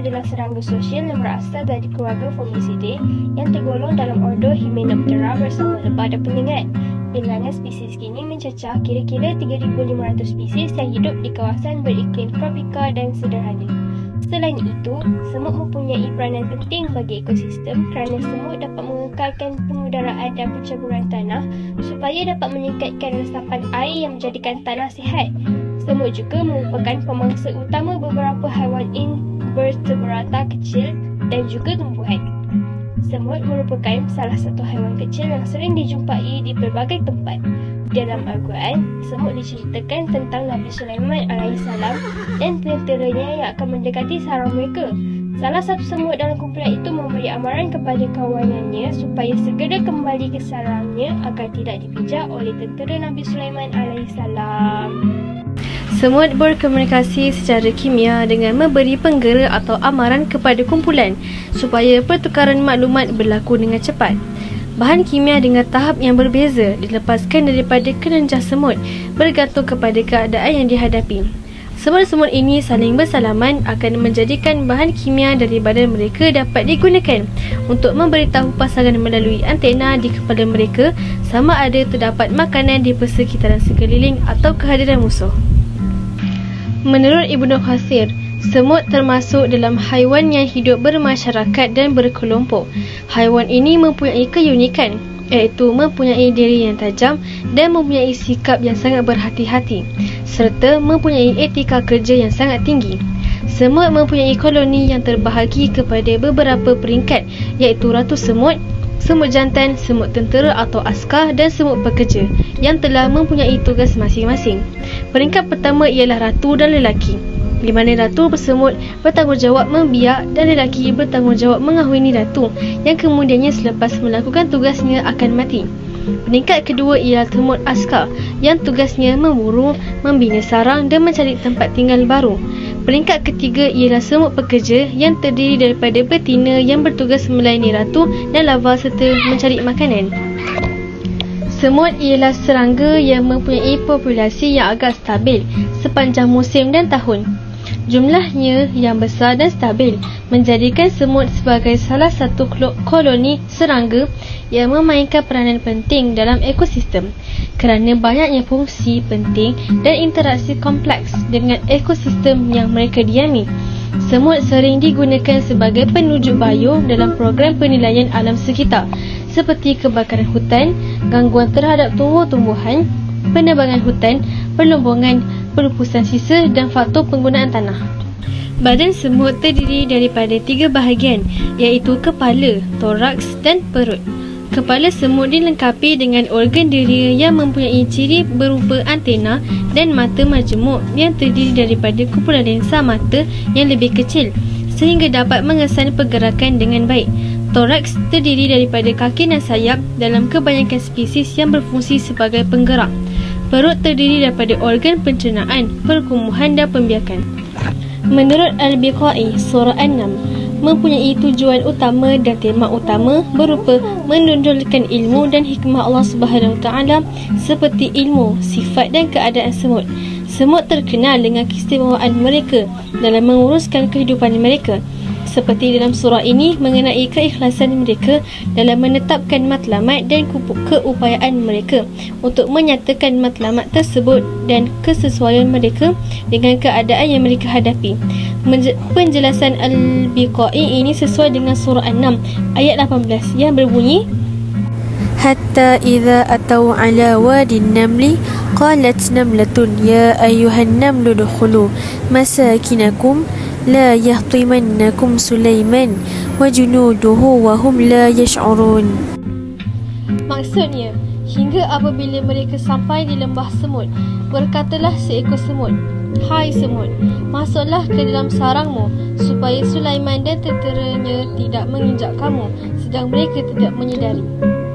adalah serangga sosial yang berasal dari keluarga Formicidae yang tergolong dalam ordo Hymenoptera bersama lebah dan penyengat. Bilangan spesies kini mencecah kira-kira 3,500 spesies yang hidup di kawasan beriklim tropika dan sederhana. Selain itu, semut mempunyai peranan penting bagi ekosistem kerana semut dapat mengekalkan pengudaraan dan pencaburan tanah supaya dapat meningkatkan resapan air yang menjadikan tanah sihat. Semut juga merupakan pemangsa utama beberapa haiwan invertebrata kecil dan juga tumbuhan. Semut merupakan salah satu haiwan kecil yang sering dijumpai di pelbagai tempat. Dalam Al-Quran, semut diceritakan tentang Nabi Sulaiman AS dan tenteranya yang akan mendekati sarang mereka. Salah satu semut dalam kumpulan itu memberi amaran kepada kawanannya supaya segera kembali ke sarangnya agar tidak dipijak oleh tentera Nabi Sulaiman AS. Semut berkomunikasi secara kimia dengan memberi penggera atau amaran kepada kumpulan supaya pertukaran maklumat berlaku dengan cepat. Bahan kimia dengan tahap yang berbeza dilepaskan daripada kelenjar semut bergantung kepada keadaan yang dihadapi. Semut-semut ini saling bersalaman akan menjadikan bahan kimia dari badan mereka dapat digunakan untuk memberitahu pasangan melalui antena di kepala mereka sama ada terdapat makanan di persekitaran sekeliling atau kehadiran musuh. Menurut Ibnu Katsir, semut termasuk dalam haiwan yang hidup bermasyarakat dan berkelompok. Haiwan ini mempunyai keunikan, iaitu mempunyai diri yang tajam dan mempunyai sikap yang sangat berhati-hati, serta mempunyai etika kerja yang sangat tinggi. Semut mempunyai koloni yang terbahagi kepada beberapa peringkat, iaitu ratu semut, semut jantan, semut tentera atau askar dan semut pekerja yang telah mempunyai tugas masing-masing. Peringkat pertama ialah ratu dan lelaki, di mana ratu bersemut bertanggungjawab membiak dan lelaki bertanggungjawab mengahwini ratu yang kemudiannya selepas melakukan tugasnya akan mati. Peringkat kedua ialah semut askar yang tugasnya memburu, membina sarang dan mencari tempat tinggal baru. Peringkat ketiga ialah semut pekerja yang terdiri daripada betina yang bertugas melayani ratu dan larva serta mencari makanan. Semut ialah serangga yang mempunyai populasi yang agak stabil sepanjang musim dan tahun. Jumlahnya yang besar dan stabil menjadikan semut sebagai salah satu koloni serangga yang memainkan peranan penting dalam ekosistem kerana banyaknya fungsi penting dan interaksi kompleks dengan ekosistem yang mereka diami. Semut sering digunakan sebagai penujuk bio dalam program penilaian alam sekitar seperti kebakaran hutan, gangguan terhadap tumbuh-tumbuhan, penebangan hutan, perlombongan, pelupusan sisa dan faktor penggunaan tanah. Badan semut terdiri daripada 3 bahagian, iaitu kepala, toraks dan perut. Kepala semut dilengkapi dengan organ diri yang mempunyai ciri berupa antena dan mata majemuk yang terdiri daripada kumpulan lensa mata yang lebih kecil sehingga dapat mengesan pergerakan dengan baik. Toraks terdiri daripada kaki dan sayap dalam kebanyakan spesies yang berfungsi sebagai penggerak. Perut terdiri daripada organ pencernaan, perkumuhan dan pembiakan. Menurut Al-Biqai, surah An-Naml mempunyai tujuan utama dan tema utama berupa menonjolkan ilmu dan hikmah Allah Subhanahu Wa Taala seperti ilmu, sifat dan keadaan semut. Semut terkenal dengan keistimewaan mereka dalam menguruskan kehidupan mereka, seperti dalam surah ini mengenai keikhlasan mereka dalam menetapkan matlamat dan keupayaan mereka untuk menyatakan matlamat tersebut dan kesesuaian mereka dengan keadaan yang mereka hadapi. Penjelasan Al-Biqai ini sesuai dengan surah An-Naml ayat 18 yang berbunyi, Hatta idza atau ala wadin namli qalat namlatun ya ayyuhan namlu dukhulu masakinakum la yahtimannakum Sulaiman wa junuduhu wa hum la yash'urun. Maksudnya, hingga apabila mereka sampai di lembah semut, berkatalah seekor semut, hai semut, masuklah ke dalam sarangmu supaya Sulaiman dan tenteranya tidak menginjak kamu sedang mereka tidak menyedari.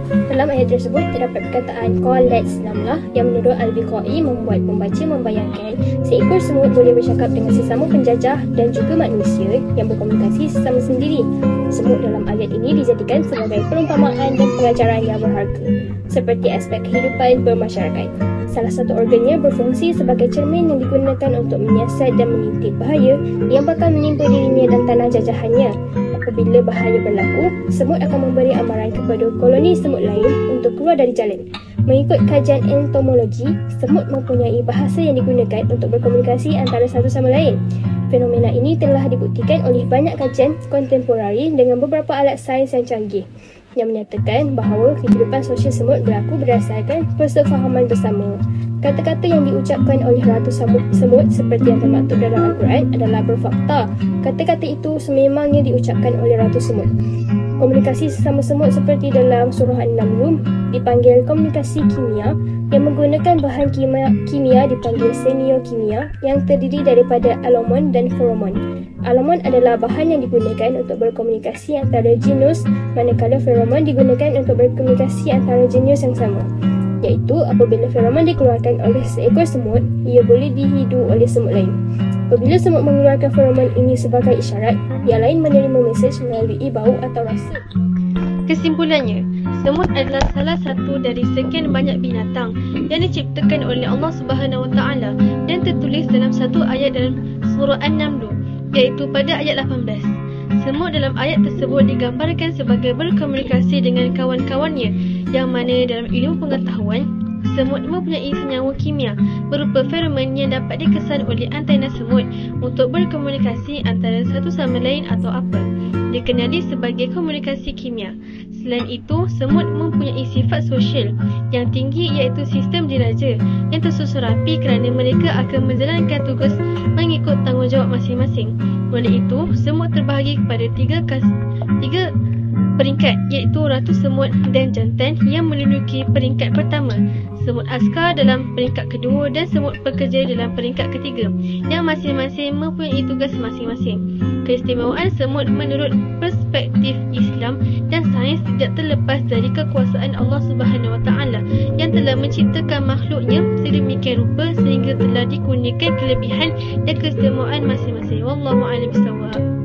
Dalam ayat tersebut terdapat perkataan qalat namlah yang menurut Al-Biqai membuat pembaca membayangkan seekor semut boleh bercakap dengan sesama penjajah dan juga manusia yang berkomunikasi sesama sendiri. Semut dalam ayat ini dijadikan sebagai perumpamaan dan pengajaran yang berharga seperti aspek kehidupan bermasyarakat. Salah satu organnya berfungsi sebagai cermin yang digunakan untuk menyiasat dan menintip bahaya yang bakal menimpa dirinya dan tanah jajahannya. Apabila bahaya berlaku, semut akan memberi amaran kepada koloni semut lain untuk keluar dari jalan. Mengikut kajian entomologi, semut mempunyai bahasa yang digunakan untuk berkomunikasi antara satu sama lain. Fenomena ini telah dibuktikan oleh banyak kajian kontemporari dengan beberapa alat sains yang canggih yang menyatakan bahawa kehidupan sosial semut berlaku berdasarkan persefahaman bersama. Kata-kata yang diucapkan oleh ratu semut seperti yang termaktub dalam Al-Quran adalah berfakta. Kata-kata itu sememangnya diucapkan oleh ratu semut. Komunikasi sesama semut seperti dalam surah An-Naml dipanggil komunikasi kimia, yang menggunakan bahan kimia dipanggil semiokimia yang terdiri daripada alomon dan feromon. Alomon adalah bahan yang digunakan untuk berkomunikasi antara genus, manakala feromon digunakan untuk berkomunikasi antara genus yang sama. Iaitu apabila feromon dikeluarkan oleh seekor semut, ia boleh dihidu oleh semut lain. Apabila semut mengeluarkan feromon ini sebagai isyarat, yang lain menerima mesej melalui bau atau rasa. Kesimpulannya, semut adalah salah satu dari sekian banyak binatang yang diciptakan oleh Allah Subhanahu Wa Taala dan tertulis dalam satu ayat dalam surah An-Naml, iaitu pada ayat 18. Semut dalam ayat tersebut digambarkan sebagai berkomunikasi dengan kawan-kawannya, yang mana dalam ilmu pengetahuan, semut mempunyai senyawa kimia berupa feromon yang dapat dikesan oleh antena semut untuk berkomunikasi antara satu sama lain atau apa. Dikenali sebagai komunikasi kimia. Selain itu, semut mempunyai sifat sosial yang tinggi, iaitu sistem diraja yang tersusun rapi kerana mereka akan menjalankan tugas mengikut tanggungjawab masing-masing. Oleh itu, semut terbahagi kepada tiga peringkat, iaitu ratu semut dan jantan yang menduduki peringkat pertama, semut askar dalam peringkat kedua dan semut pekerja dalam peringkat ketiga, yang masing-masing mempunyai tugas masing-masing. Keistimewaan semut menurut perspektif Islam dan sains tidak terlepas dari kekuasaan Allah Subhanahu Wa Taala yang telah menciptakan makhluknya sedemikian rupa sehingga telah dikurniakan kelebihan dan keistimewaan masing-masing. Wallahu a'lam bishawab.